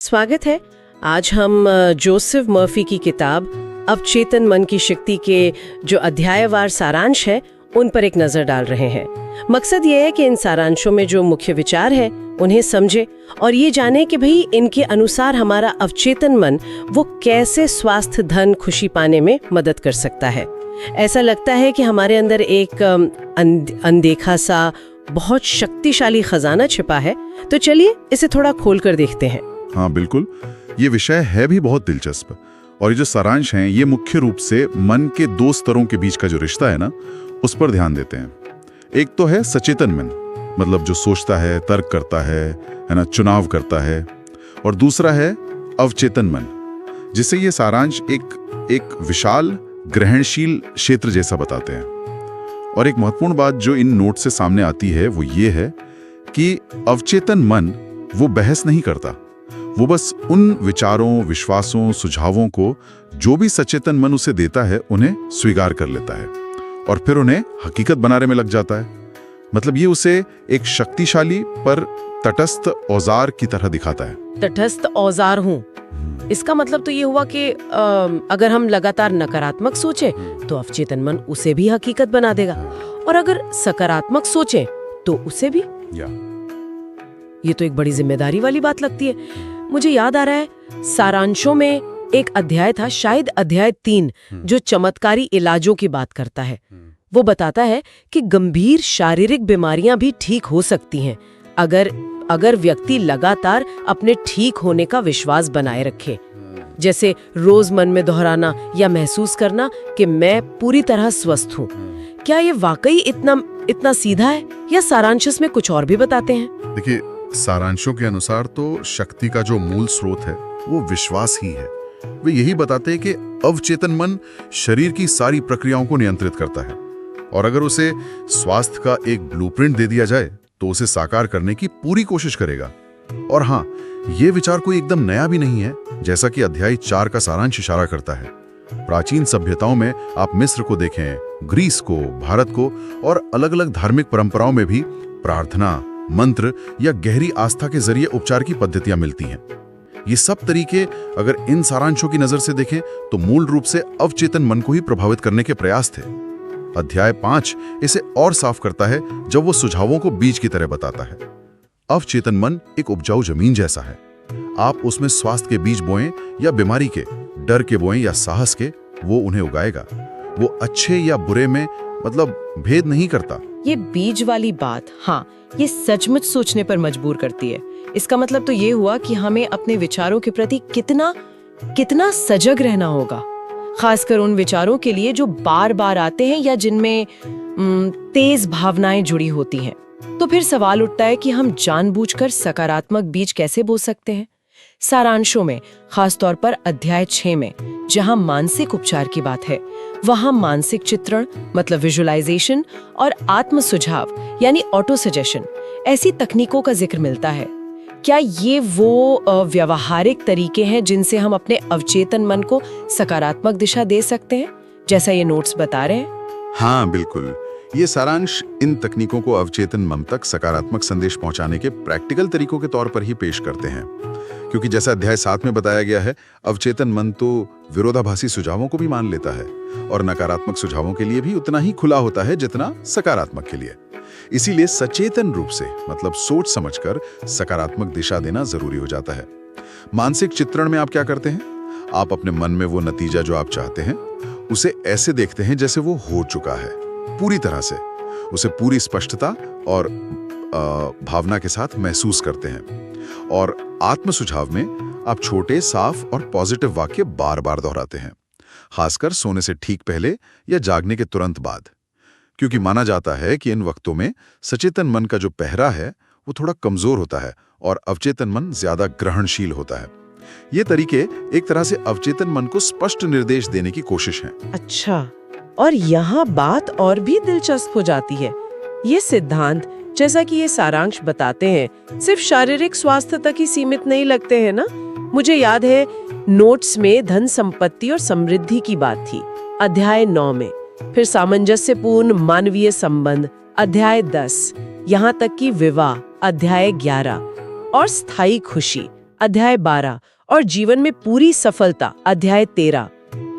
स्वागत है। आज हम जोसेफ मर्फी की किताब अवचेतन मन की शक्ति के जो अध्यायवार सारांश है उन पर एक नजर डाल रहे हैं। मकसद ये है कि इन सारांशों में जो मुख्य विचार है उन्हें समझे और ये जाने कि भाई इनके अनुसार हमारा अवचेतन मन वो कैसे स्वास्थ्य, धन, खुशी पाने में मदद कर सकता है। ऐसा लगता है कि हमारे अंदर एक अनदेखा सा बहुत शक्तिशाली खजाना छिपा है, तो चलिए इसे थोड़ा खोल कर देखते हैं। हाँ बिल्कुल, ये विषय है भी बहुत दिलचस्प और ये जो सारांश हैं ये मुख्य रूप से मन के दो स्तरों के बीच का जो रिश्ता है ना, उस पर ध्यान देते हैं। एक तो है सचेतन मन, मतलब जो सोचता है, तर्क करता है ना, चुनाव करता है, और दूसरा है अवचेतन मन, जिसे ये सारांश एक विशाल ग्रहणशील क्षेत्र जैसा बताते हैं। और एक महत्वपूर्ण बात जो इन नोट से सामने आती है वो ये है कि अवचेतन मन वो बहस नहीं करता, वो बस उन विचारों, विश्वासों, सुझावों को जो भी सचेतन मन उसे देता है उन्हें स्वीकार कर लेता है और फिर उन्हें हकीकत बनाने में लग जाता है। मतलब ये उसे एक शक्तिशाली पर तटस्थ औजार की तरह दिखाता है। तटस्थ औजार हूँ, इसका मतलब तो ये हुआ कि अगर हम लगातार नकारात्मक सोचें तो अवचेतन मन उसे भी हकीकत बना देगा, और अगर सकारात्मक सोचें तो उसे भी। ये तो एक बड़ी जिम्मेदारी वाली बात लगती है। मुझे याद आ रहा है सारांशों में एक अध्याय था, शायद अध्याय 3, जो चमत्कारी इलाजों की बात करता है। वो बताता है कि गंभीर शारीरिक बीमारियां भी ठीक हो सकती हैं अगर व्यक्ति लगातार अपने ठीक होने का विश्वास बनाए रखे। जैसे रोज मन में दोहराना या महसूस करना कि मैं पूरी तरह स्वस्थ हूँ। क्या ये वाकई इतना सीधा है या सारांश में कुछ और भी बताते हैं? देखिए, सारांशों के अनुसार तो शक्ति का जो मूल स्रोत है वो विश्वास ही है। वे यही बताते हैं कि अवचेतन मन शरीर की सारी प्रक्रियाओं को नियंत्रित करता है और अगर उसे स्वास्थ्य का एक ब्लूप्रिंट दे दिया जाए तो उसे साकार करने की पूरी कोशिश करेगा। और हाँ, ये विचार कोई एकदम नया भी नहीं है, जैसा कि अध्याय 4 का सारांश इशारा करता है। प्राचीन सभ्यताओं में आप मिस्र को देखें, ग्रीस को, भारत को, और अलग अलग धार्मिक परंपराओं में भी प्रार्थना, मंत्र या गहरी आस्था के जरिए उपचार की पद्धतियां मिलती हैं। ये सब तरीके अगर इन सारांशों की नजर से देखें तो मूल रूप से अवचेतन मन को ही प्रभावित करने के प्रयास थे। अध्याय 5 इसे और साफ करता है जब वो सुझावों को बीज की तरह बताता है। अवचेतन मन एक उपजाऊ जमीन जैसा है। आप उसमें स्वास्थ्य के बीज बोएं या बीमारी के, डर के बोएं या साहस के, वो उन्हें उगाएगा। वो अच्छे या बुरे में मतलब भेद नहीं करता। ये बीज वाली बात, हाँ, ये सचमुच सोचने पर मजबूर करती है। इसका मतलब तो ये हुआ कि हमें अपने विचारों के प्रति कितना सजग रहना होगा, खासकर उन विचारों के लिए जो बार बार आते हैं या जिनमें तेज भावनाएं जुड़ी होती हैं। तो फिर सवाल उठता है कि हम जानबूझकर सकारात्मक बीज कैसे बो सकते हैं। सारांशों में, खासतौर पर अध्याय 6 में, जहां मानसिक उपचार की बात है, वहां मानसिक चित्रण मतलब विजुअलाइजेशन और आत्म सुझाव यानी ऑटो सजेशन ऐसी तकनीकों का जिक्र मिलता है। क्या ये वो व्यवहारिक तरीके हैं जिनसे हम अपने अवचेतन मन को सकारात्मक दिशा दे सकते हैं, जैसा ये नोट्स बता रहे हैं? हाँ बिल्कुल, ये सारांश इन तकनीकों को अवचेतन मन तक सकारात्मक संदेश पहुंचाने के प्रैक्टिकल तरीकों के तौर पर ही पेश करते हैं। क्योंकि जैसा अध्याय 7 में बताया गया है, अवचेतन मन तो विरोधाभासी सुझावों को भी मान लेता है और नकारात्मक सुझावों के लिए भी उतना ही खुला होता है जितना सकारात्मक के लिए। इसीलिए सचेतन रूप से, मतलब सोच समझकर, सकारात्मक दिशा देना जरूरी हो जाता है। मानसिक चित्रण में आप क्या करते हैं? आप अपने मन में वो नतीजा जो आप चाहते हैं उसे ऐसे देखते हैं जैसे वो हो चुका है, पूरी तरह से उसे पूरी स्पष्टता और भावना के साथ महसूस करते हैं। और आत्म सुझाव में आप छोटे, साफ और पॉजिटिव वाक्य बार बार दोहराते हैं, खासकर सोने से ठीक पहले या जागने के तुरंत बाद, क्योंकि माना जाता है कि इन वक्तों में सचेतन मन का जो पहरा है वो थोड़ा कमजोर होता है और अवचेतन मन ज्यादा ग्रहणशील होता है। ये तरीके एक तरह से अवचेतन मन को स्पष्ट निर्देश देने की कोशिश है। अच्छा, और यहाँ बात और भी दिलचस्प हो जाती है। ये सिद्धांत, जैसा कि ये सारांश बताते हैं, सिर्फ शारीरिक स्वास्थ्य तक ही सीमित नहीं लगते हैं ना। मुझे याद है नोट्स में धन, संपत्ति और समृद्धि की बात थी, अध्याय 9 में। फिर सामंजस्यपूर्ण मानवीय संबंध, अध्याय 10, यहाँ तक कि विवाह, अध्याय 11, और स्थायी खुशी, अध्याय 12 और जीवन में पूरी सफलता अध्याय 13,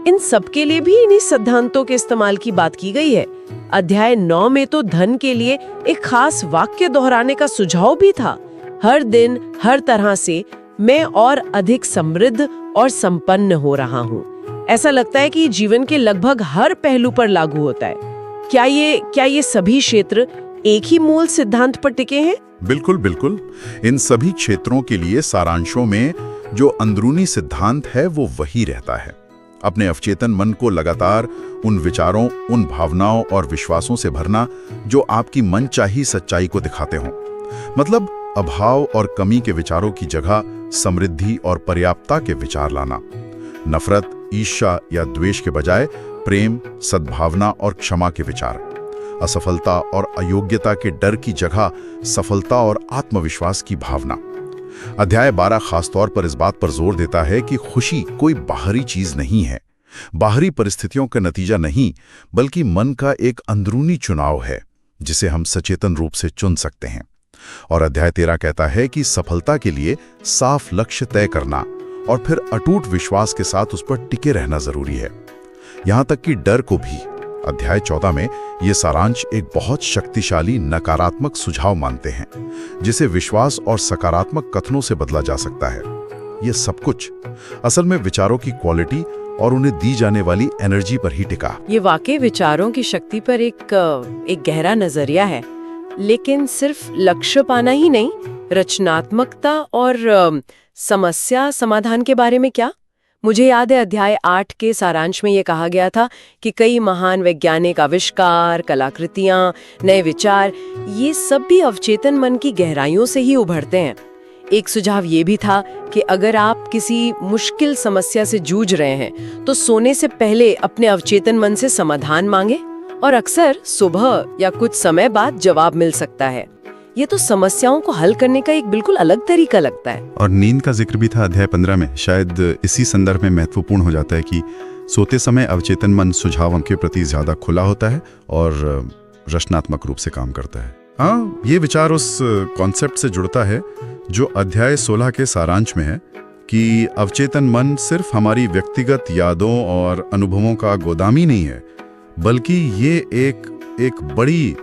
इन सब के लिए भी इन्हीं सिद्धांतों के इस्तेमाल की बात की गई है। अध्याय 9 में तो धन के लिए एक खास वाक्य दोहराने का सुझाव भी था, हर दिन हर तरह से मैं और अधिक समृद्ध और संपन्न हो रहा हूँ। ऐसा लगता है कि जीवन के लगभग हर पहलू पर लागू होता है। क्या ये सभी क्षेत्र एक ही मूल सिद्धांत पर टिके हैं? बिल्कुल बिल्कुल। इन सभी क्षेत्रों के लिए सारांशों में जो अंदरूनी सिद्धांत है वो वही रहता है। अपने अवचेतन मन को लगातार उन विचारों, उन भावनाओं और विश्वासों से भरना जो आपकी मनचाही सच्चाई को दिखाते हों। मतलब अभाव और कमी के विचारों की जगह समृद्धि और पर्याप्तता के विचार लाना। नफरत, ईर्ष्या या द्वेष के बजाय प्रेम, सद्भावना और क्षमा के विचार। असफलता और अयोग्यता के डर की जगह सफलता और आत्मविश्वास की भावना। अध्याय 12 खासतौर पर इस बात पर जोर देता है कि खुशी कोई बाहरी चीज नहीं है, बाहरी परिस्थितियों का नतीजा नहीं, बल्कि मन का एक अंदरूनी चुनाव है जिसे हम सचेतन रूप से चुन सकते हैं। और अध्याय 13 कहता है कि सफलता के लिए साफ लक्ष्य तय करना और फिर अटूट विश्वास के साथ उस पर टिके रहना जरूरी है, यहां तक कि डर को भी। अध्याय 14 में ये सारांश एक बहुत शक्तिशाली नकारात्मक सुझाव मानते हैं जिसे विश्वास और सकारात्मक कथनों से बदला जा सकता है। ये सब कुछ असल में विचारों की क्वालिटी और उन्हें दी जाने वाली एनर्जी पर ही टिका। ये वाकई विचारों की शक्ति पर एक गहरा नजरिया है, लेकिन सिर्फ लक्ष्य पाना ही नहीं, रचनात्मकता और समस्या समाधान के बारे में क्या? मुझे याद है अध्याय 8 के सारांश में ये कहा गया था कि कई महान वैज्ञानिक आविष्कार, कलाकृतियां, नए विचार, ये सब भी अवचेतन मन की गहराइयों से ही उभरते हैं। एक सुझाव ये भी था कि अगर आप किसी मुश्किल समस्या से जूझ रहे हैं तो सोने से पहले अपने अवचेतन मन से समाधान मांगे, और अक्सर सुबह या कुछ समय बाद जवाब मिल सकता है। ये तो समस्याओं को हल करने का एक बिल्कुल अलग तरीका लगता है। और नींद का जिक्र भी था अध्याय 15 में। शायद इसी संदर्भ में महत्वपूर्ण हो जाता है कि सोते समय अवचेतन मन सुझावों के प्रति ज्यादा खुला होता है और रचनात्मक रूप से काम करता है। हाँ, ये विचार उस कॉन्सेप्ट से जुड़ता है जो अध्याय 16 के सारांश में है कि अवचेतन मन सिर्फ हमारी व्यक्तिगत यादों और अनुभवों का गोदाम ही नहीं है, बल्कि ये एक बड़ी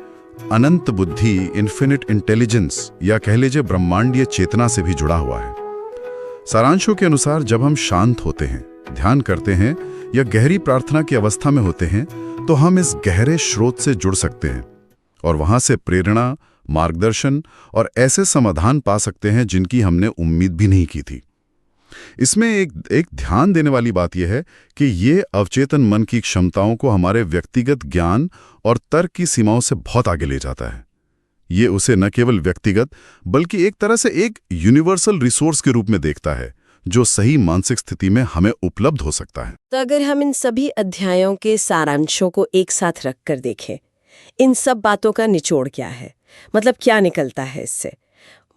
अनंत बुद्धि, इन्फिनिट इंटेलिजेंस या कह लीजिए ब्रह्मांडीय चेतना से भी जुड़ा हुआ है। सारांशों के अनुसार जब हम शांत होते हैं, ध्यान करते हैं या गहरी प्रार्थना की अवस्था में होते हैं तो हम इस गहरे स्रोत से जुड़ सकते हैं और वहां से प्रेरणा, मार्गदर्शन और ऐसे समाधान पा सकते हैं जिनकी हमने उम्मीद भी नहीं की थी। इसमें एक ध्यान देने वाली बात यह है कि ये अवचेतन मन की क्षमताओं को हमारे व्यक्तिगत ज्ञान और तर्क की सीमाओं से बहुत आगे ले जाता है। ये उसे न केवल व्यक्तिगत बल्कि एक तरह से एक यूनिवर्सल रिसोर्स के रूप में देखता है जो सही मानसिक स्थिति में हमें उपलब्ध हो सकता है। तो अगर हम इन सभी अध्यायों के सारांशों को एक साथ रखकर देखें, इन सब बातों का निचोड़ क्या है, मतलब क्या निकलता है इससे?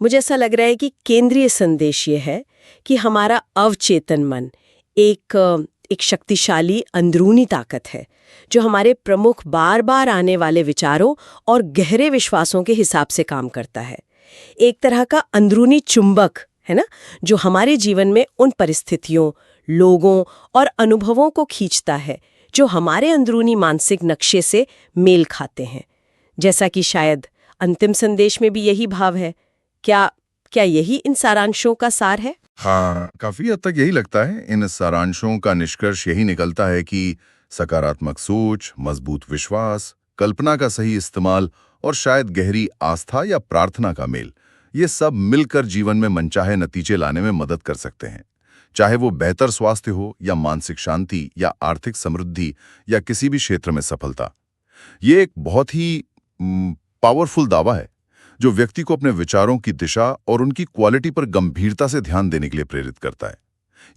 मुझे ऐसा लग रहा है कि केंद्रीय संदेश ये है कि हमारा अवचेतन मन एक शक्तिशाली अंदरूनी ताकत है जो हमारे प्रमुख बार बार आने वाले विचारों और गहरे विश्वासों के हिसाब से काम करता है। एक तरह का अंदरूनी चुंबक है ना, जो हमारे जीवन में उन परिस्थितियों, लोगों और अनुभवों को खींचता है जो हमारे अंदरूनी मानसिक नक्शे से मेल खाते हैं। जैसा कि शायद अंतिम संदेश में भी यही भाव है। क्या यही इन सारांशों का सार है? हाँ, काफी हद तक यही लगता है। इन सारांशों का निष्कर्ष यही निकलता है कि सकारात्मक सोच, मजबूत विश्वास, कल्पना का सही इस्तेमाल और शायद गहरी आस्था या प्रार्थना का मेल, ये सब मिलकर जीवन में मनचाहे नतीजे लाने में मदद कर सकते हैं। चाहे वो बेहतर स्वास्थ्य हो या मानसिक शांति या आर्थिक समृद्धि या किसी भी क्षेत्र में सफलता। ये एक बहुत ही पावरफुल दावा है जो व्यक्ति को अपने विचारों की दिशा और उनकी क्वालिटी पर गंभीरता से ध्यान देने के लिए प्रेरित करता है।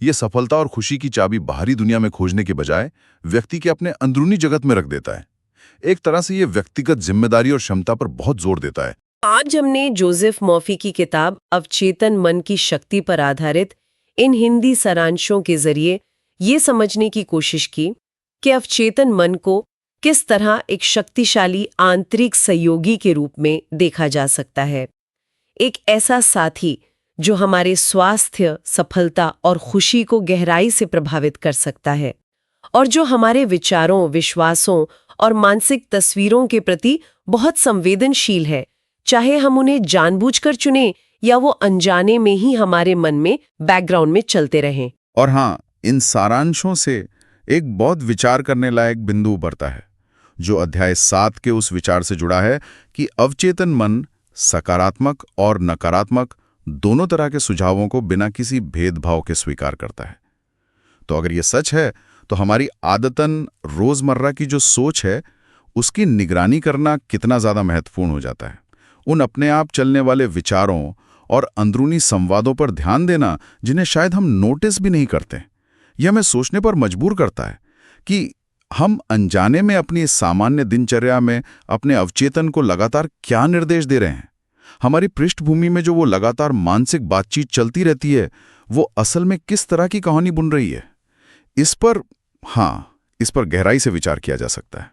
ये सफलता और खुशी की चाबी बाहरी दुनिया में खोजने के बजाय व्यक्ति के अपने अंदरूनी जगत में रख देता है। एक तरह से ये व्यक्तिगत जिम्मेदारी और क्षमता पर बहुत जोर देता है। आज हमने जोसेफ मॉफी की किताब अवचेतन मन की शक्ति पर आधारित इन हिंदी सारांशों के जरिए ये समझने की कोशिश की कि अवचेतन मन को किस तरह एक शक्तिशाली आंतरिक सहयोगी के रूप में देखा जा सकता है। एक ऐसा साथी जो हमारे स्वास्थ्य, सफलता और खुशी को गहराई से प्रभावित कर सकता है, और जो हमारे विचारों, विश्वासों और मानसिक तस्वीरों के प्रति बहुत संवेदनशील है, चाहे हम उन्हें जानबूझकर चुनें या वो अनजाने में ही हमारे मन में बैकग्राउंड में चलते रहें। और हाँ, इन सारांशों से एक बहुत विचार करने लायक बिंदु उभरता है, जो अध्याय 7 के उस विचार से जुड़ा है कि अवचेतन मन सकारात्मक और नकारात्मक दोनों तरह के सुझावों को बिना किसी भेदभाव के स्वीकार करता है। तो अगर ये सच है, तो हमारी आदतन रोजमर्रा की जो सोच है, उसकी निगरानी करना कितना ज्यादा महत्वपूर्ण हो जाता है। उन अपने आप चलने वाले विचारों और अंदरूनी संवादों पर ध्यान देना, जिन्हें शायद हम नोटिस भी नहीं करते। यह हमें सोचने पर मजबूर करता है कि हम अनजाने में अपनी सामान्य दिनचर्या में अपने अवचेतन को लगातार क्या निर्देश दे रहे हैं। हमारी पृष्ठभूमि में जो वो लगातार मानसिक बातचीत चलती रहती है, वो असल में किस तरह की कहानी बुन रही है। इस पर गहराई से विचार किया जा सकता है।